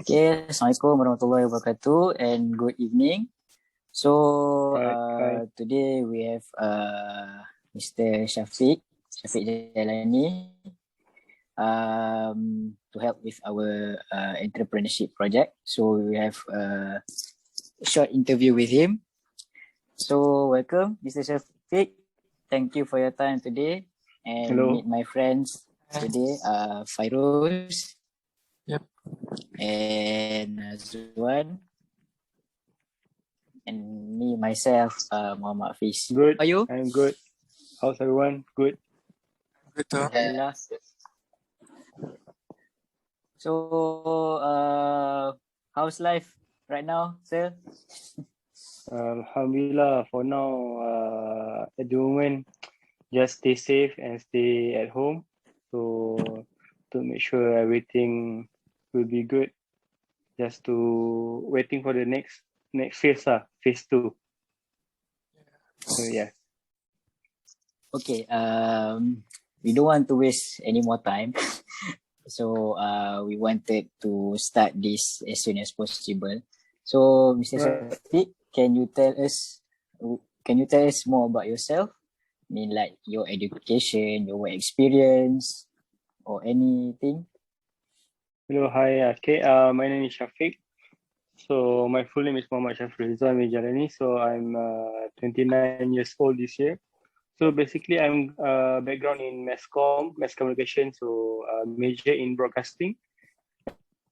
Okay, Assalamualaikum warahmatullahi wabarakatuh and good evening. So Hi. today we have Mr. Shafiq Jalani to help with our entrepreneurship project. So we have a short interview with him. So welcome, Mr. Shafiq. Thank you for your time today and Hello. meet my friends today, Fairuz. Yep. And Zuan. And me, myself, Muhammad Hafiz. Good. How are you? I'm good. How's everyone? Good. Good too. Alhamdulillah. So, how's life right now, sir? Alhamdulillah. For now, at the moment, just stay safe and stay at home. So to make sure everything will be good. Just to waiting for the next phase, phase 2. So yeah. Okay. We don't want to waste any more time. So, we wanted to start this as soon as possible. So, Mr. Shafiq, can you tell us more about yourself? I mean, like your education, your work experience, or anything? Hello. Hi. Okay. My name is Shafiq. So my full name is Muhammad Shafri Rizal Jalani. So I'm 29 years old this year. So basically, I'm background in mass communication. So major in broadcasting,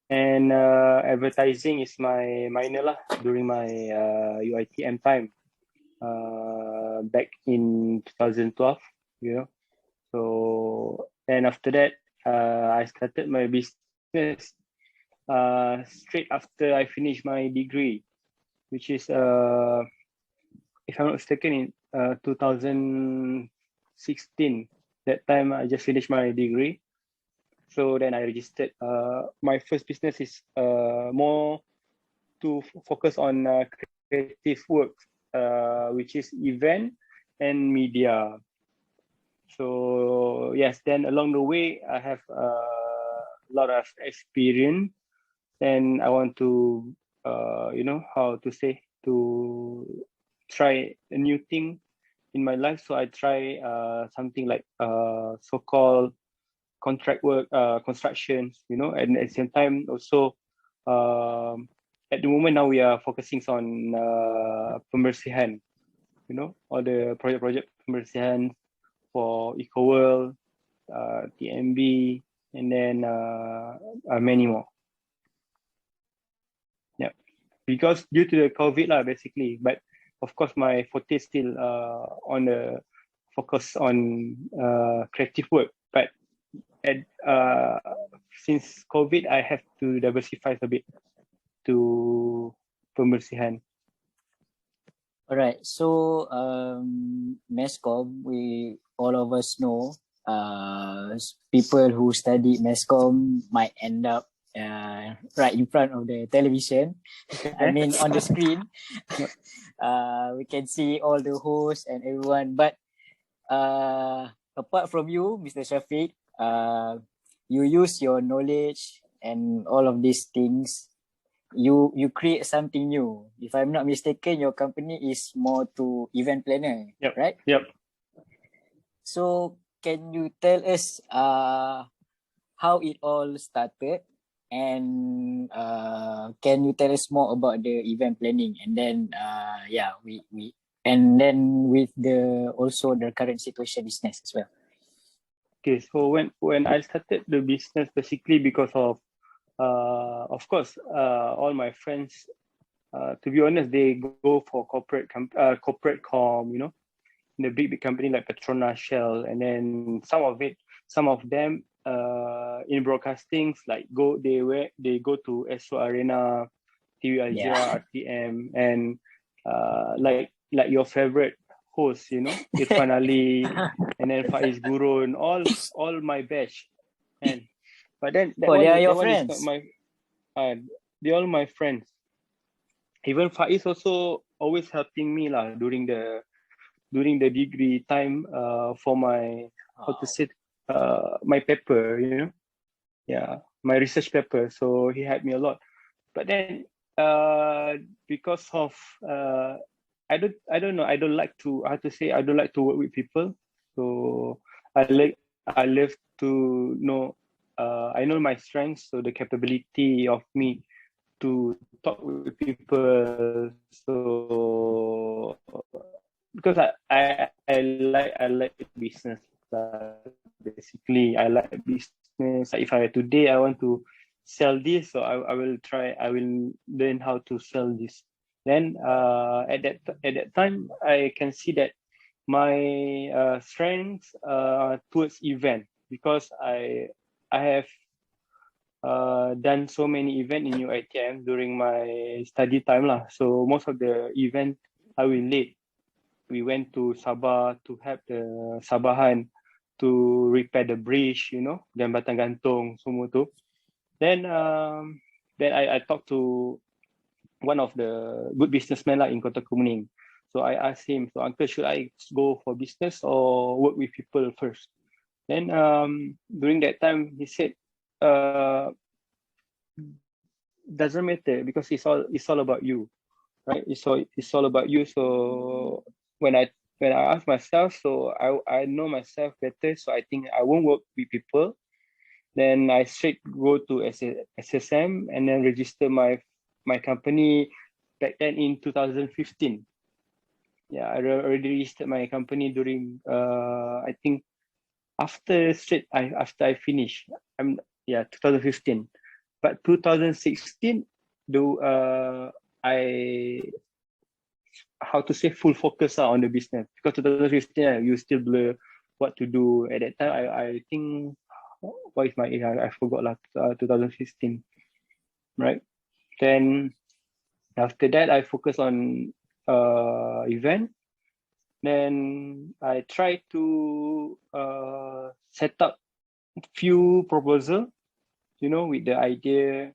and advertising is my minor lah during my UITM time back in 2012. You know. So and after that, I started my business straight after I finished my degree, which is if I'm not mistaken, in 2016. That time I just finished my degree. So then I registered. My first business is more to focus on creative work, which is event and media. So yes, then along the way I have a lot of experience, and I want to, how to say, to try a new thing in my life. So I try something like so-called contract work, constructions, and at the same time also at the moment now we are focusing on pembersihan, all the project pembersihan for EcoWorld, TMB, and then many more. Yeah, because due to the COVID basically, but of course my forte is still on the focus on creative work. But since COVID, I have to diversify a bit to pembersihan. All right. So, MESCOM, all of us know, people who study MESCOM might end up right in front of the television. I mean, on the screen, we can see all the hosts and everyone. But apart from you, Mr. Shafiq, you use your knowledge and all of these things. You create something new. If I'm not mistaken, your company is more to event planner, Yep. right? Yep. So can you tell us how it all started, and can you tell us more about the event planning, and then we and then with the also the current situation business as well. Okay, so when I started the business, basically because of course, all my friends, to be honest, they go for corporate com, in the big company like Petronas, Shell, and then some of them in broadcastings like they go to Astro Arena, TV Al Jazeera, RTM, and like your favorite host, Irfan Ali, and then Faiz Gurun, all my batch, and but then that they are your that one is friends. not my they all my friends. Even Faiz also always helping me during the degree time for my how to say my paper, my research paper. So he helped me a lot. but then because of I don't know, I don't like to, how to say, I don't like to work with people. So I love to know, I know my strengths, so the capability of me to talk with people. So because I like business. Basically, I like business. If I today I want to sell this, so I will try. I will learn how to sell this. Then at that time, I can see that my strengths towards event, because I have done so many events in UiTM during my study time lah. So most of the event I will lead. We went to Sabah to help the Sabahan to repair the bridge, you know, jambatan gantung semua tu. Then I talked to one of the good businessmen lah in Kota Kemuning. So I asked him, so uncle, should I go for business or work with people first? Then during that time he said, doesn't matter, because it's all about you, right? It's all about you. So when I ask myself, so I know myself better, so I think I won't work with people. Then I straight go to SSM and then register my company back then in 2015. Yeah, I already registered my company during I think after I finish. 2015. But 2016, I, how to say, full focus on the business, because 2015 you still blur what to do at that time. I think, what is my age? I forgot lah. 2015, right? Then after that, I focus on event. Then I try to set up few proposal, you know, with the idea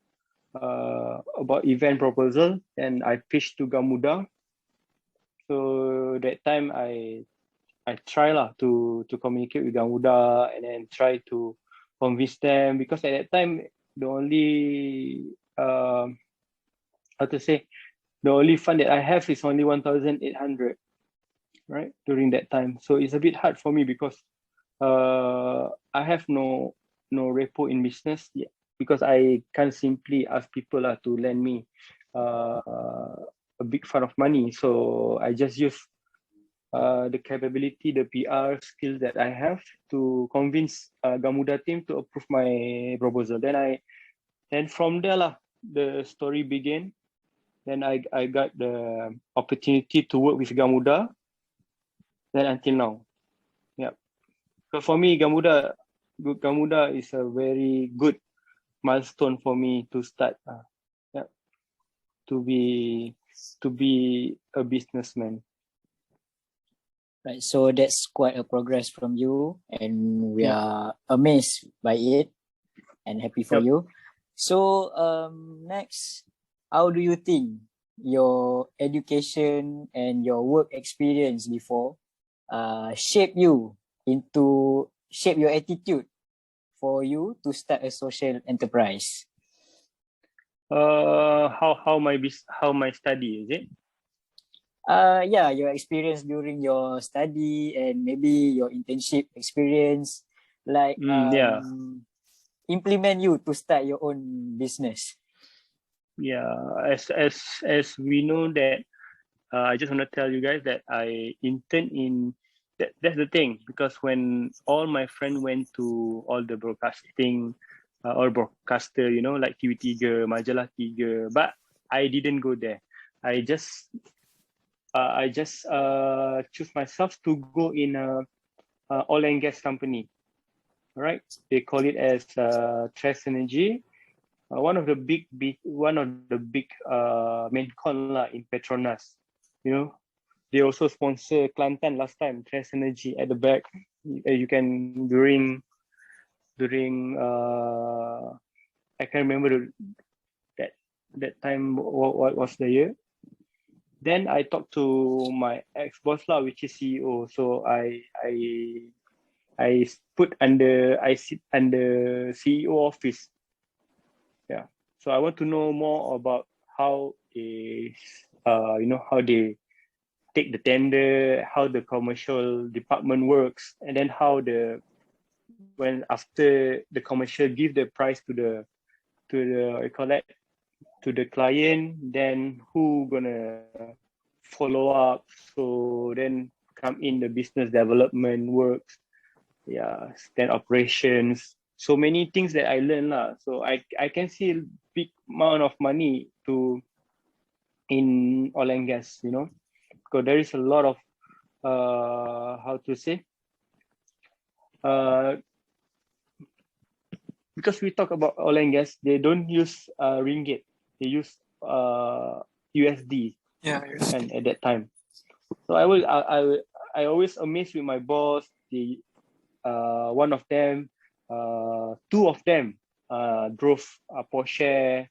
about event proposal. Then I pitched to Gamuda. So that time I try lah to communicate with Gamuda and then try to convince them, because at that time the only how to say, the only fund that I have is only 1,800, right, during that time. So it's a bit hard for me, because I have no repo in business yet, because I can't simply ask people to lend me a big fund of money. So I just use the capability, the PR skills that I have to convince Gamuda team to approve my proposal. Then from there lah, the story began. Then I got the opportunity to work with Gamuda. Then until now, yeah. So for me, Gamuda is a very good milestone for me to start. To be a businessman. Right, so that's quite a progress from you, and we are amazed by it and happy for you. So next, how do you think your education and your work experience before shape your attitude for you to start a social enterprise? How my study, is it? Your experience during your study and maybe your internship experience, like implement you to start your own business. Yeah, as we know that, I just want to tell you guys that I intern in that's the thing, because when all my friends went to all the broadcasting, all broadcaster, you know, like TV3, Majalah 3, but I didn't go there. I just choose myself to go in a oil and gas company. Right? They call it as Tres Energy. One of the big main con in Petronas. You know, they also sponsor Kelantan last time. Tres Energy at the back. You can during I can't remember that time what was the year. Then I talked to my ex-boss lah, which is CEO. So I sit under CEO office. Yeah. So I want to know more about how they, how they take the tender, how the commercial department works, and then how when after the commercial give the price to the what you call that, to the client, then who gonna follow up? So then come in the business development works, yeah, then operations. So many things that I learned lah. So I can see a big amount of money in oil and gas, because there is a lot of how to say, because we talk about oil and gas, they don't use ringgit, they use USD, Yeah, yes. and at that time. So I always amazed with my boss. One of them, two of them drove a Porsche,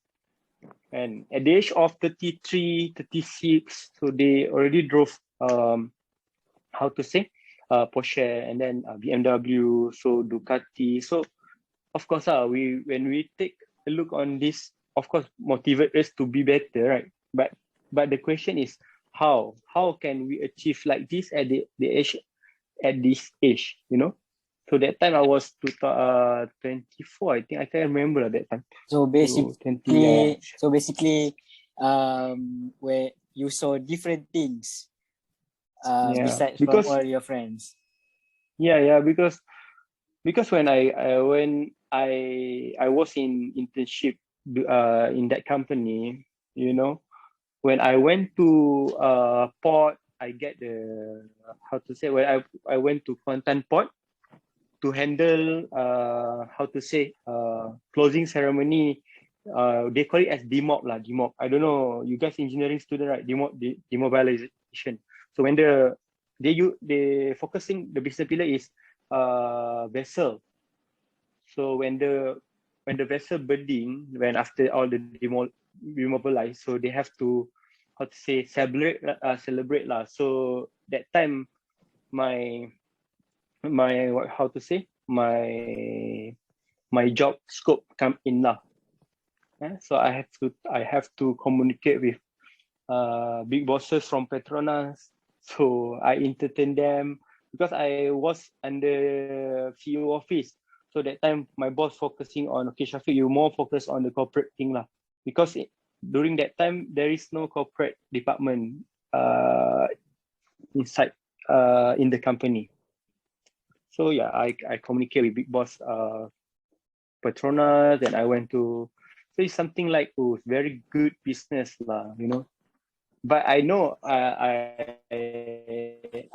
and at the age of 33, 36, so they already drove how to say, Porsche, and then BMW, so Ducati. So of course, when we take a look on this, of course, motivate us to be better, right? But the question is how can we achieve like this at the age, at this age, So that time I was 24, I think. I can't remember at that time. So basically, 20, where you saw different things yeah, besides because from all your friends. yeah, because when I was in internship in that company, when I went to port, I get the, how to say, when I went to Kuantan port to handle how to say, closing ceremony. They call it as demob lah, demob. I don't know, you guys engineering student, right? Demobilization. So when they focusing, the business pillar is vessel. So when the vessel burning, when after all the demobilized, so they have to, how to say, celebrate lah. So that time my how to say, my job scope come in lah. So I have to communicate with big bosses from Petronas. So I entertain them because I was under CEO office. So that time my boss focusing on, okay, Shafiq, you more focus on the corporate thing lah. Because during that time there is no corporate department inside in the company. So yeah, I communicate with big boss Petronas, and I went to, so it's something like, oh, very good business lah, But I know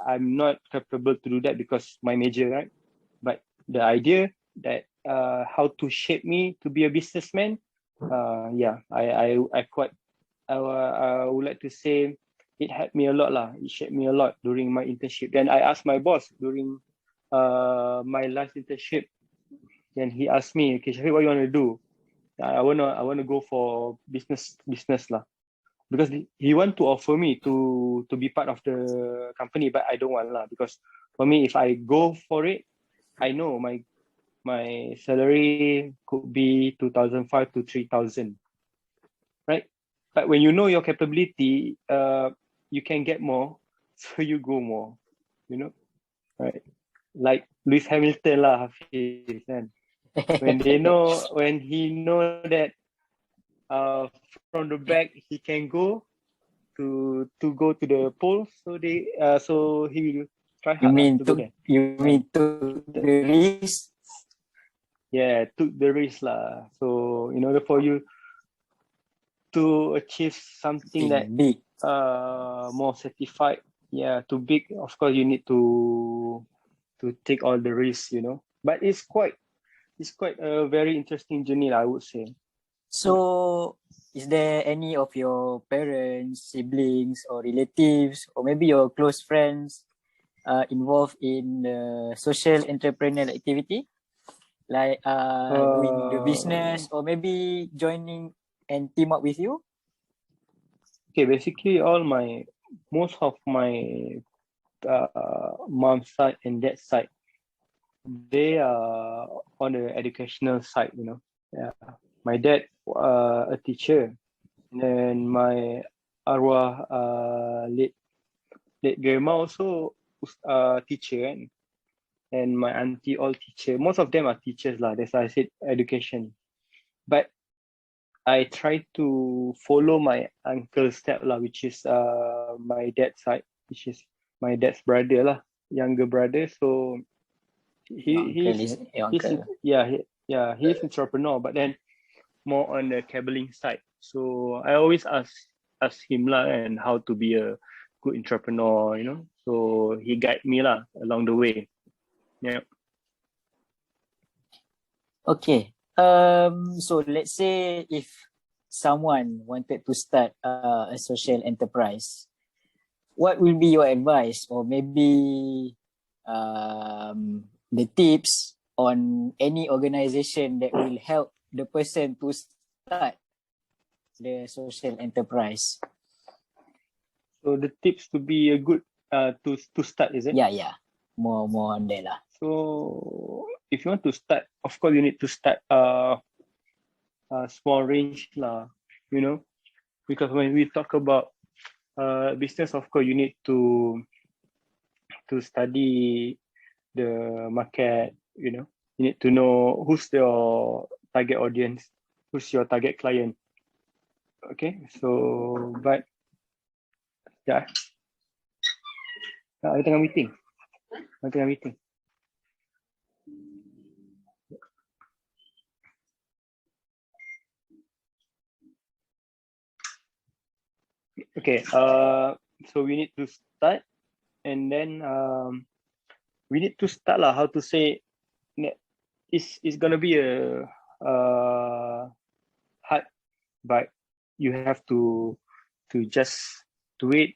I'm not capable to do that because my major, right? But the idea that how to shape me to be a businessman, yeah, I would like to say it helped me a lot lah. It shaped me a lot during my internship. Then I asked my boss during my last internship. Then he asked me, okay, Shafiq, what you want to do? I wanna go for business lah. Because he want to offer me to be part of the company, but I don't want lah, because for me, if I go for it, I know my salary could be 2,500 to 3,000, right? But when you know your capability, you can get more, so you go more, right? Like Lewis Hamilton lah, Hafiz, kan? When he know that from the back he can go to go to the pole, so he will try hard. You mean to the risk? Yeah, took the risk lah. So in order for you to achieve something that big, more certified, yeah, too big, of course you need to take all the risks, But it's quite a very interesting journey, I would say. So, is there any of your parents, siblings, or relatives, or maybe your close friends involved in social entrepreneurial activity? Like doing the business, or maybe joining and team up with you? Okay, basically most of my mom's side and dad's side, they are on the educational side, Yeah. My dad a teacher, and then my arwah late grandma also teacher, and my auntie all teacher. Most of them are teachers lah. That's why I said education. But I try to follow my uncle's step lah, which is my dad's side, which is my dad's brother lah, younger brother. So he's entrepreneur, but then more on the cabling side. So I always ask him lah and how to be a good entrepreneur, you know. So he guide me lah along the way. Yeah. Okay. So let's say if someone wanted to start a social enterprise, what will be your advice, or maybe the tips on any organization that will help the person to start the social enterprise? So the tips to be a good to start, is it? Yeah. More on that lah. So if you want to start, of course you need to start small range lah, you know, because when we talk about business, of course you need to study the market, you know. You need to know who's your target audience, who's your target client. Okay, so but yeah, I tengah meeting. Okay, so we need to start, and then we need to start lah. How to say? It's gonna be a hard, but you have to just do it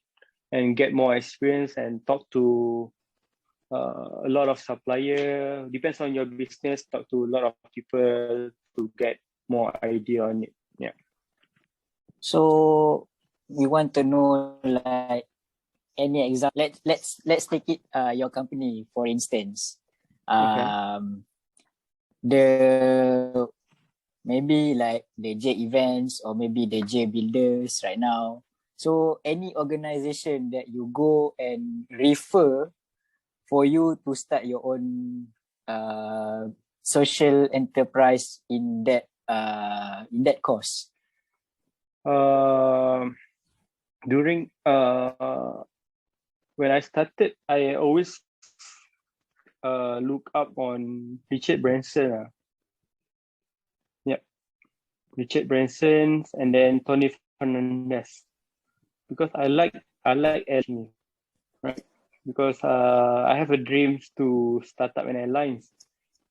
and get more experience and talk to a lot of supplier. Depends on your business. Talk to a lot of people to get more idea on it. Yeah. So we want to know like any example. Let's take it your company for instance. The maybe like the J events or maybe the J builders right now. So any organization that you go and refer for you to start your own social enterprise in that course. During when I started, I always look up on Richard Branson. Yeah, Richard Branson, and then Tony Fernandez, because I like Anthony, right? Because I have a dream to start up an airlines.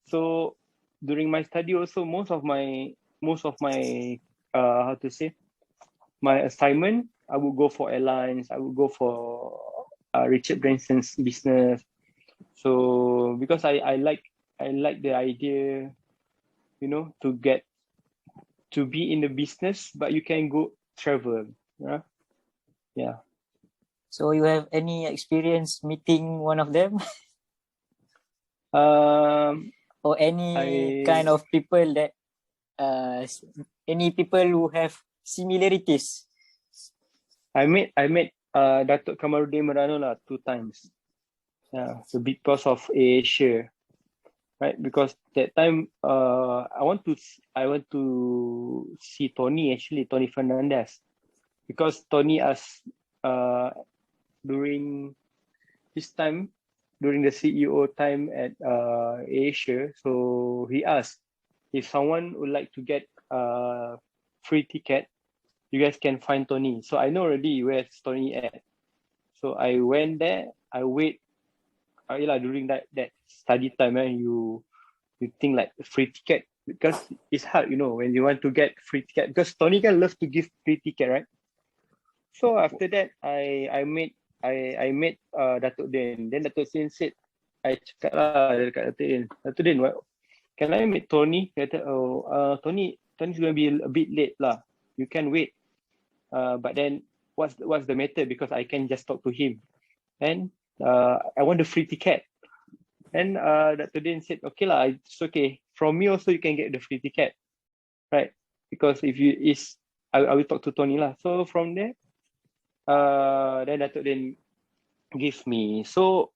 So during my study also, most of my how to say, my assignment, I would go for airlines. I would go for Richard Branson's business. So because I like the idea, you know, to be in the business, but you can go travel. Yeah. So you have any experience meeting one of them? Or any kind of people that any people who have similarities? I met Datuk Kamarudin Merano 2 times. Yeah, the big boss of Asia, right? Because that time I want to see Tony Fernandez, because Tony asked during his time, during the CEO time at Asia, so he asked if someone would like to get free ticket, you guys can find Tony. So I know already where's Tony at. So I went there. I wait. During that study time, you think like free ticket, because it's hard, you know, when you want to get free ticket, because Tony can love to give free ticket, right? So after that, I met Datuk Din. Then Datuk Din said, I cakap lah dekat Datuk Din, can I meet Tony? He kata, Tony's going to be a bit late lah. You can wait. But then what's the matter? Because I can just talk to him. And I want the free ticket. And Datuk Din said, okay lah, it's okay. From me also, you can get the free ticket, right? because if you is I will talk to Tony lah. So from there, then Datuk then give me. So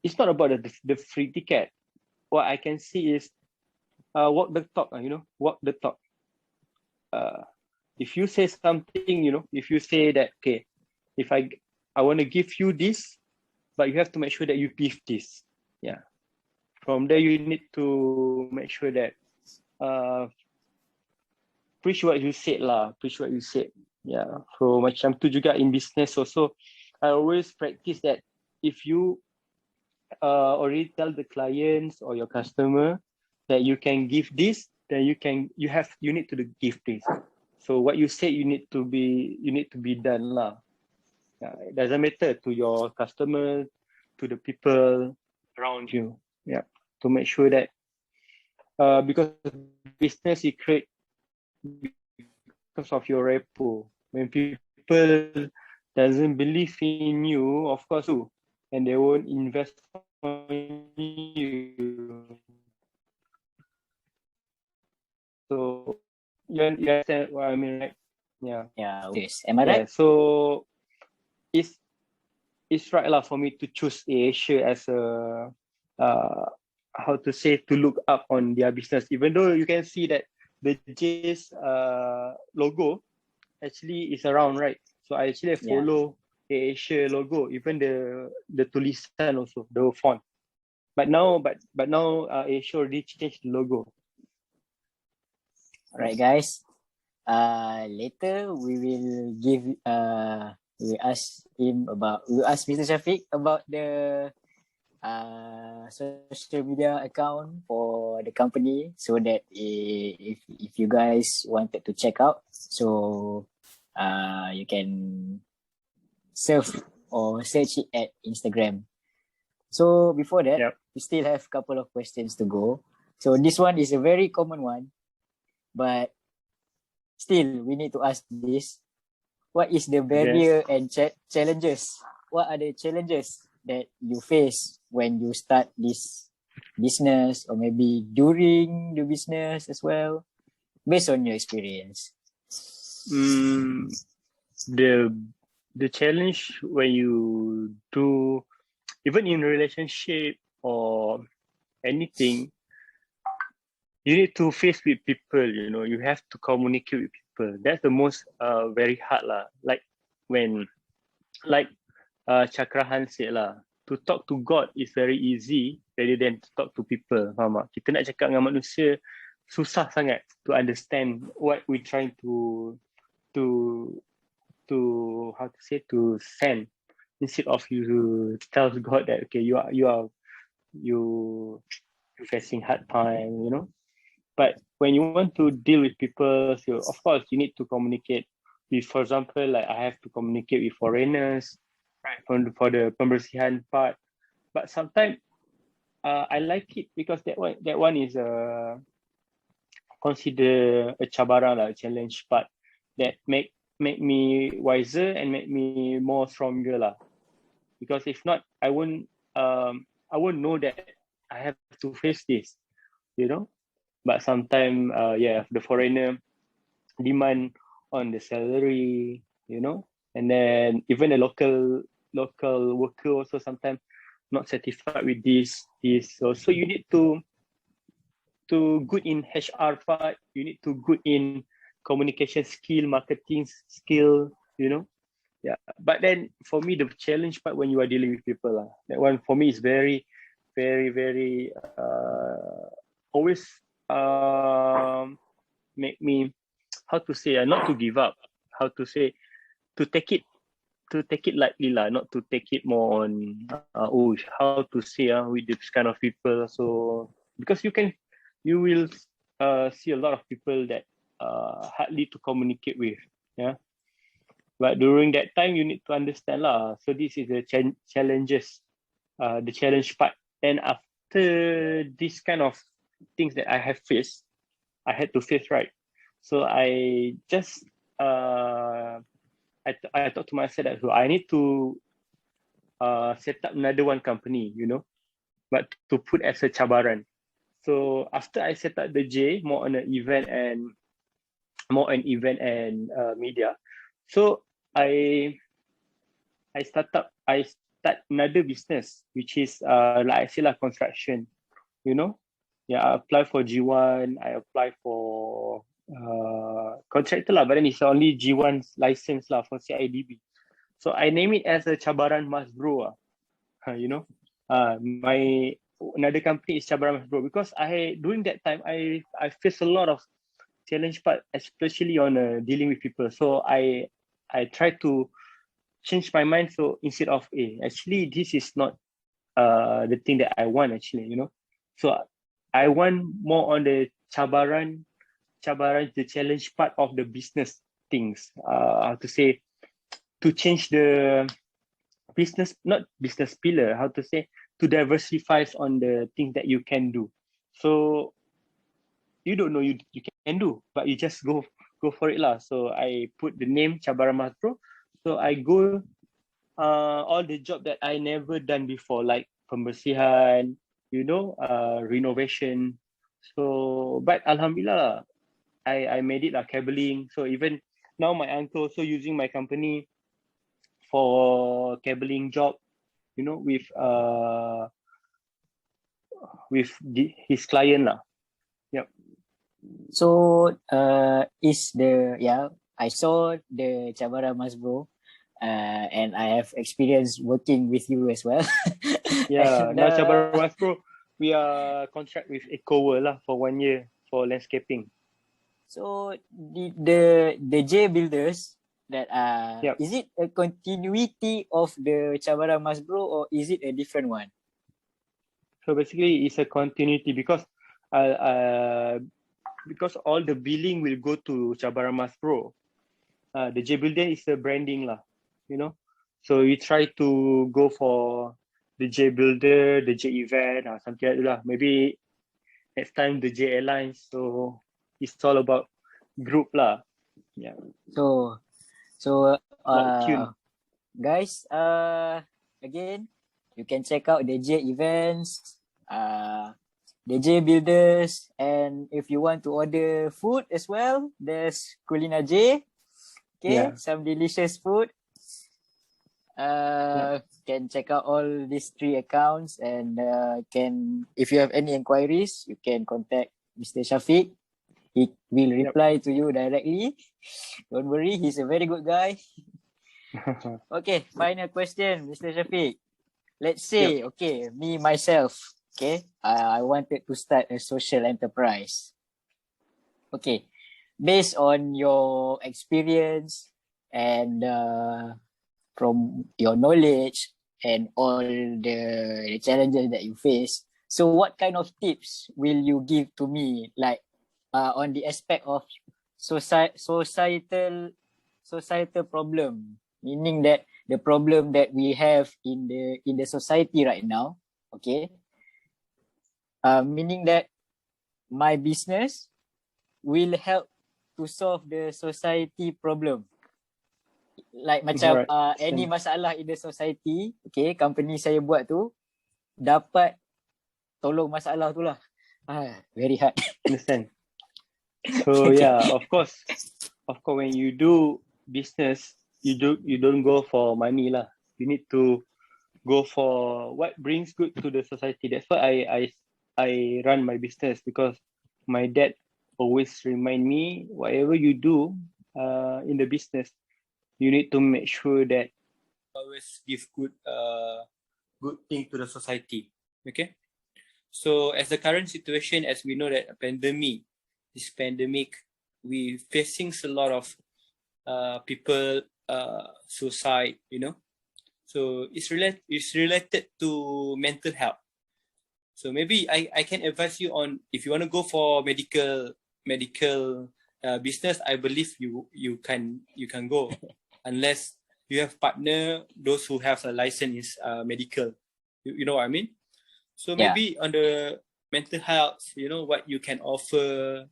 it's not about the free ticket. What I can see is walk the talk, walk the talk. If you say something, if you say that, okay, if I want to give you this, but you have to make sure that you give this. Yeah. From there, you need to make sure that preach what you said lah. Preach what you said. Yeah. So macam tu juga in business also. I always practice that if you already tell the clients or your customer that you can give this, then you need to give this. So what you say you need to be done lah. It doesn't matter to your customer, to the people around you. Yeah, to make sure that because business you create because of your rapport. When people doesn't believe in you, of course, and they won't invest on you. So you understand what I mean, right? Yeah. Yeah. Yes. Am I right? So it's right lah for me to choose Asia as a how to say, to look up on their business, even though you can see that the J's logo actually is around, right? So I actually follow the Asia logo, even the tulisan also, the font. But now Asia already changed the logo. Alright, guys. Later we will ask Mr. Shafiq about the social media account for the company, so that if you guys wanted to check out, so you can surf or search it at Instagram. So before that, we still have a couple of questions to go. So this one is a very common one, but still we need to ask this. What is the barrier and challenges? What are the challenges that you face when you start this business, or maybe during the business as well, based on your experience? The challenge when you do, even in a relationship or anything, you need to face with people, you have to communicate with people. That's the most very hard lah. Like when Chakrahan said lah, to talk to God is very easy rather than to talk to people. Faham tak? Kita nak cakap dengan manusia susah sangat to understand what we trying to how to say, to send, instead of you tell God that, okay, you facing hard time, But when you want to deal with people, so of course you need to communicate with, for example, like I have to communicate with foreigners, right, for the pembersihan part. But sometimes I like it because that one is consider a cabaran, a challenge part that make me wiser and make me more stronger lah. Because if not, I won't know that I have to face this, But sometimes, the foreigner demand on the salary, and then even the local worker also sometimes not satisfied with this. So you need to good in HR part, you need to good in communication skill, marketing skill, Yeah. But then for me, the challenge part when you are dealing with people, that one for me is very, very, very always make me, how to say, not to give up, how to say, to take it lightly lah, not to take it more on how to say with this kind of people. So because you will see a lot of people that hardly to communicate with, but during that time you need to understand lah. So this is the challenges, the challenge part. And after this kind of things that I have faced, I had to face, right? So I just I thought to myself that I need to set up another one company, but to put as a cabaran. So after I set up the J, more on the event and more on event and media. So I start another business, which is like I say like construction. You know, yeah, I apply for G1. I apply for contractor lah, but then it's only G1 license lah for CIDB. So I name it as a Cabaran Mas Bro. You know, my another company is Cabaran Mas Bro, because during that time I faced a lot of challenge part, especially on dealing with people. So I try to change my mind. So instead of actually this is not the thing that I want actually, you know. So I want more on the cabaran, the challenge part of the business things. How to say, to change the business, not business pillar, how to say, to diversify on the things that you can do. So you don't know you can do, but you just go for it lah. So I put the name Cabaran Mas Bro. So I go all the job that I never done before, like pembersihan, you know, renovation. So, but Alhamdulillah, I made it cabling. So even now my uncle also using my company for cabling job, you know, with his client lah. Yep. So I saw the Cabaran Mas Bro, and I have experience working with you as well. Yeah, And, now Cabaran Mas Bro, we are contract with EcoWorld lah for 1 year for landscaping. So the J Builders that Yep. is it a continuity of the Cabaran Mas Bro, or is it a different one? So basically, it's a continuity because all the billing will go to Cabaran Mas Bro. The J Builder is a branding lah, you know. So we try to go for the J Builder, the J Event, something like that lah. Maybe next time the J Airlines. So it's all about group lah. Yeah. So Like tune. guys, again, you can check out the J Events, the J Builders, and if you want to order food as well, there's Kulina J. Okay, some delicious food. Can check out all these 3 accounts, and if you have any inquiries, you can contact Mr. Shafiq. He will reply to you directly. Don't worry, he's a very good guy. Okay, final question, Mr. Shafiq. Let's say, okay, me myself, okay, I wanted to start a social enterprise. Okay, based on your experience and from your knowledge and all the challenges that you face, so what kind of tips will you give to me, like on the aspect of societal problem, meaning that the problem that we have in the society right now, okay, meaning that my business will help to solve the society problem, like macam any masalah in the society, okay, company saya buat tu dapat tolong masalah tu lah. Very hard. Understand. So yeah, of course, when you do business, you don't go for money lah. You need to go for what brings good to the society. That's why I run my business, because my dad always remind me, whatever you do in the business, you need to make sure that always give good thing to the society. Okay. So as the current situation, as we know that this pandemic, we facing a lot of people suicide, you know. So it's related to mental health. So maybe I can advise you on, if you want to go for medical business, I believe you can go, unless you have partner, those who have a license medical. You know what I mean? So maybe on the mental health, you know, what you can offer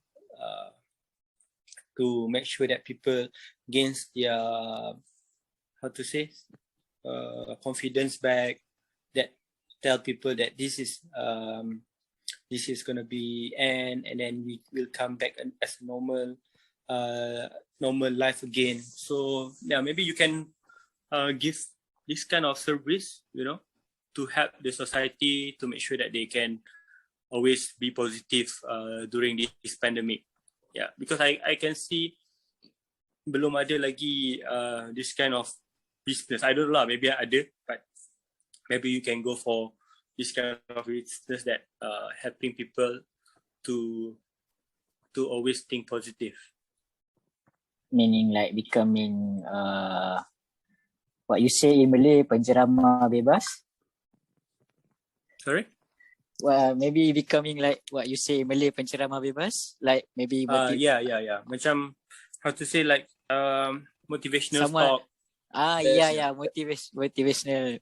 to make sure that people gains their, how to say, confidence back, that tell people that this is gonna be end, and then we will come back as normal. normal life again. So yeah, maybe you can give this kind of service, to help the society to make sure that they can always be positive during this pandemic. Yeah, because I can see belum ada lagi this kind of business. I don't know lah, maybe ada, but maybe you can go for this kind of business that helping people to always think positive. Meaning like becoming what you say in Malay, penceramah bebas. Sorry? Well, maybe becoming like what you say in Malay, penceramah bebas. Like maybe yeah. Macam how to say, like motivational talk. Yeah, motivational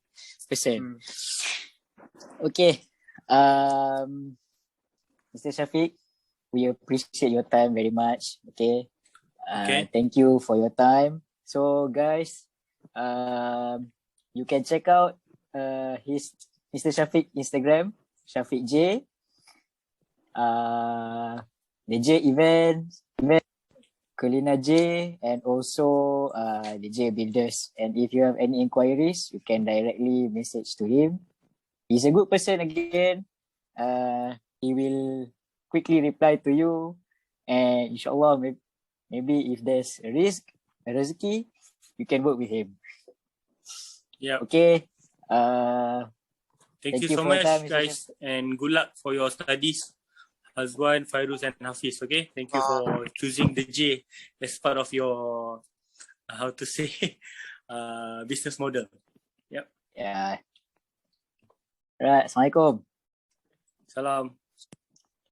person. Okay. Mr. Shafiq, we appreciate your time very much. Okay. Thank you for your time. So guys, you can check out his Mr. Shafiq Instagram, Shafiq J. The J event, Kulina J, and also the J Builders. And if you have any inquiries, you can directly message to him. He's a good person again. He will quickly reply to you. And inshallah, maybe if there's a rezeki, you can work with him. Yeah. Okay. Thank you so much, guys, and good luck for your studies, Hazwan, Fairuz, and Hafiz. Okay, thank you for choosing the J as part of your business model. Yep. Yeah. Right. Assalamualaikum. Salam.